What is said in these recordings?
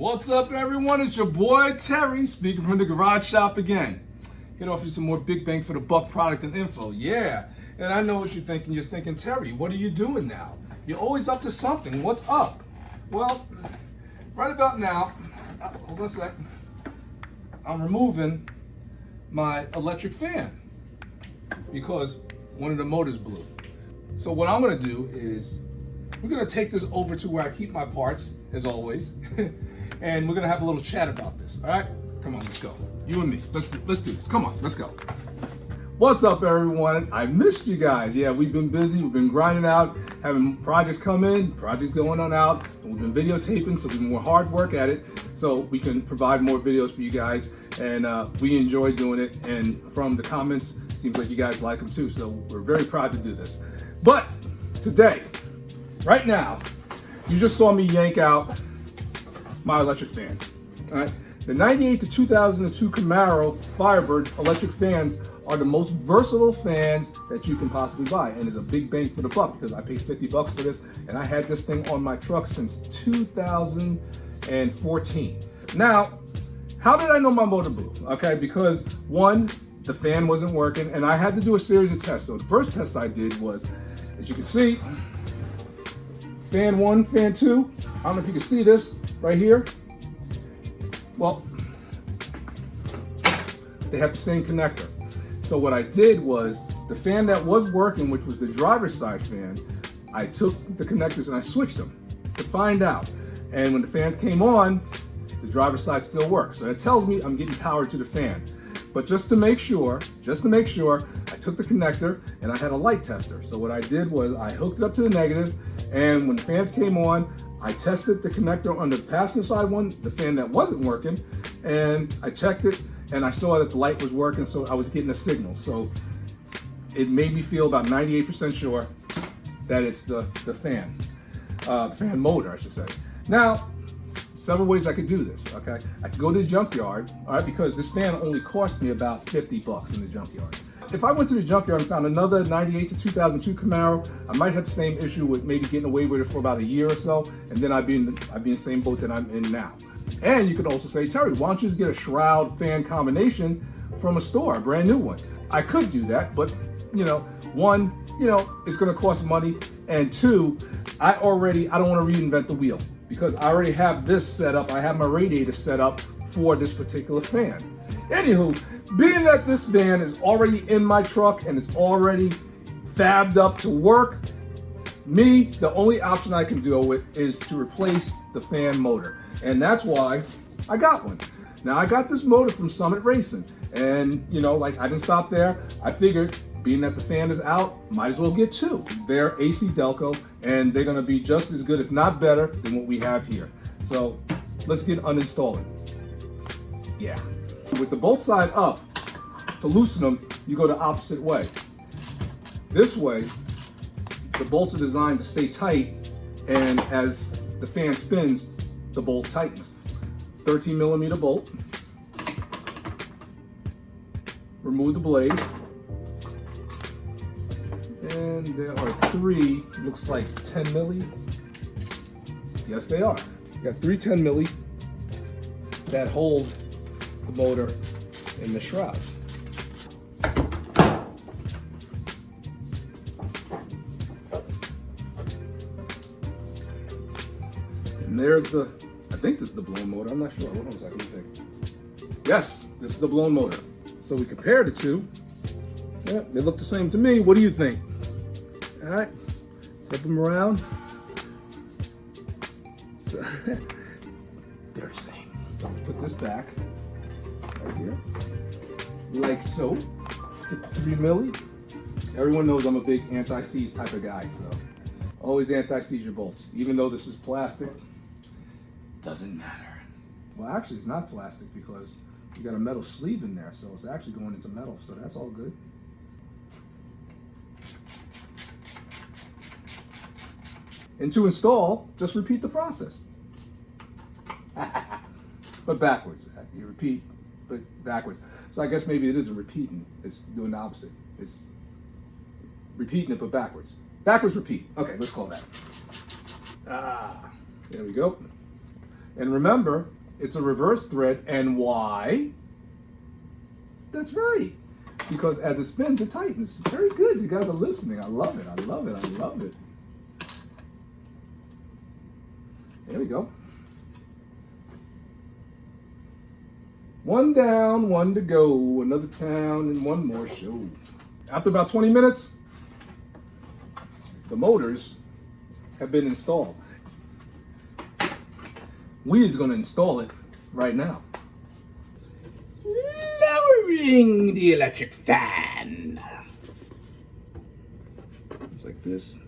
What's up, everyone? It's your boy Terry, speaking from the garage shop again. Here to offer you some more big bang for the buck product and info. Yeah, and I know what you're thinking. You're thinking, Terry, what are you doing now? You're always up to something. What's up? Well, right about now, hold on a sec. I'm removing my electric fan because one of the motors blew. So what I'm gonna do is we're gonna take this over to where I keep my parts, as always, and we're gonna have a little chat about this. All right? Come on, let's go. You and me. Let's do this. Come on, let's go. What's up, everyone? I missed you guys. Yeah, we've been busy. We've been grinding out, having projects come in, projects going on out, and we've been videotaping, so we've been more hard work at it, so we can provide more videos for you guys. And we enjoy doing it. And from the comments, it seems like you guys like them too. So we're very proud to do this. But today, right now, you just saw me yank out my electric fan. All right, the 98 to 2002 Camaro Firebird electric fans are the most versatile fans that you can possibly buy, and it's a big bang for the buck because I paid $50 for this, and I had this thing on my truck since 2014. Now, how did I know my motor blew? Okay, because one, the fan wasn't working, and I had to do a series of tests. So the first test I did was, as you can see, fan one, fan two. I don't know if you can see this right here. Well, they have the same connector. So what I did was, the fan that was working, which was the driver's side fan, I took the connectors and I switched them to find out. And when the fans came on, the driver's side still works. So that tells me I'm getting power to the fan. But just to make sure, I took the connector and I had a light tester. So what I did was I hooked it up to the negative, and when the fans came on, I tested the connector on the passenger side one, the fan that wasn't working, and I checked it and I saw that the light was working, so I was getting a signal. So it made me feel about 98% sure that it's the fan motor, I should say. Now, several ways I could do this, okay? I could go to the junkyard, all right, because this fan only cost me about $50 in the junkyard. If I went to the junkyard and found another 98 to 2002 Camaro, I might have the same issue with maybe getting away with it for about a year or so, and then I'd be in the same boat that I'm in now. And you could also say, Terry, why don't you just get a shroud fan combination from a store, a brand new one? I could do that, but one, it's gonna cost money, and two, I don't want to reinvent the wheel, because I already have this set up. I have my radiator set up for this particular fan. Anywho, being that this fan is already in my truck and it's already fabbed up to work, the only option I can do with is to replace the fan motor. And that's why I got one. Now, I got this motor from Summit Racing, and I didn't stop there. I figured, being that the fan is out, might as well get two. They're AC Delco, and they're gonna be just as good, if not better, than what we have here. So let's get uninstalling. Yeah. With the bolt side up, to loosen them, you go the opposite way. This way, the bolts are designed to stay tight, and as the fan spins, the bolt tightens. 13mm bolt. Remove the blade. And there are three, looks like 10 milli. Yes, they are. You got three 10 milli that hold the motor in the shroud. And there's I think this is the blown motor. I'm not sure. Hold on a second. Let me think. Yes, this is the blown motor. So we compared the two. Yeah, they look the same to me. What do you think? All right, flip them around. They're the same. Put this back right here, like so. Get 3 milli. Everyone knows I'm a big anti-seize type of guy, so always anti-seize your bolts. Even though this is plastic, doesn't matter. Well, actually, it's not plastic because you got a metal sleeve in there, so it's actually going into metal, so that's all good. And to install, just repeat the process. But backwards. You repeat, but backwards. So I guess maybe it isn't repeating, it's doing the opposite. It's repeating it, but backwards. Backwards repeat. Okay, let's call that. There we go. And remember, it's a reverse thread. And why? That's right. Because as it spins, it tightens. Very good. You guys are listening. I love it. I love it. I love it. There we go. One down, one to go. Another town and one more show. After about 20 minutes, the motors have been installed. We is going to install it right now. Lowering the electric fan. It's like this.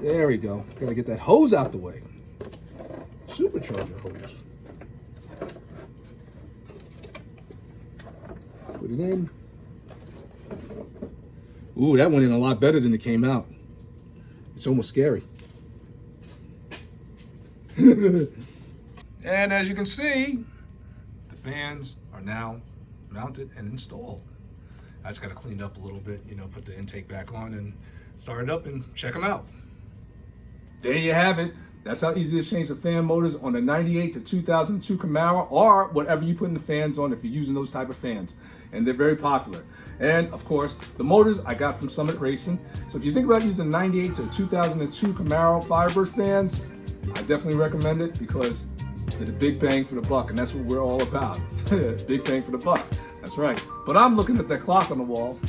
There we go. Gotta get that hose out the way. Supercharger hose. Put it in. Ooh, that went in a lot better than it came out. It's almost scary. And as you can see, the fans are now mounted and installed. I just got to clean it up a little bit, you know, put the intake back on and start it up and check them out. There you have it. That's how easy to change the fan motors on the 98 to 2002 Camaro or whatever you put in the fans on if you're using those type of fans. And they're very popular. And of course, the motors I got from Summit Racing. So if you think about using 98 to 2002 Camaro Firebird fans, I definitely recommend it because they're the big bang for the buck, and that's what we're all about. Big bang for the buck. That's right. But I'm looking at that clock on the wall.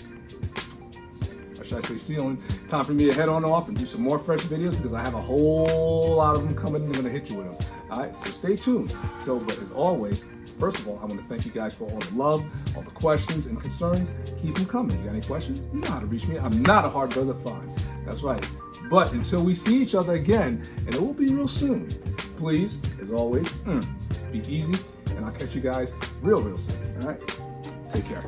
Or should I say ceiling? Time for me to head on off and do some more fresh videos because I have a whole lot of them coming and I'm going to hit you with them. All right, so stay tuned. So, but as always, first of all, I want to thank you guys for all the love, all the questions and concerns. Keep them coming. You got any questions? You know how to reach me. I'm not a hard brother to find. That's right. But until we see each other again, and it will be real soon, please, as always, be easy, and I'll catch you guys real soon. All right? Take care.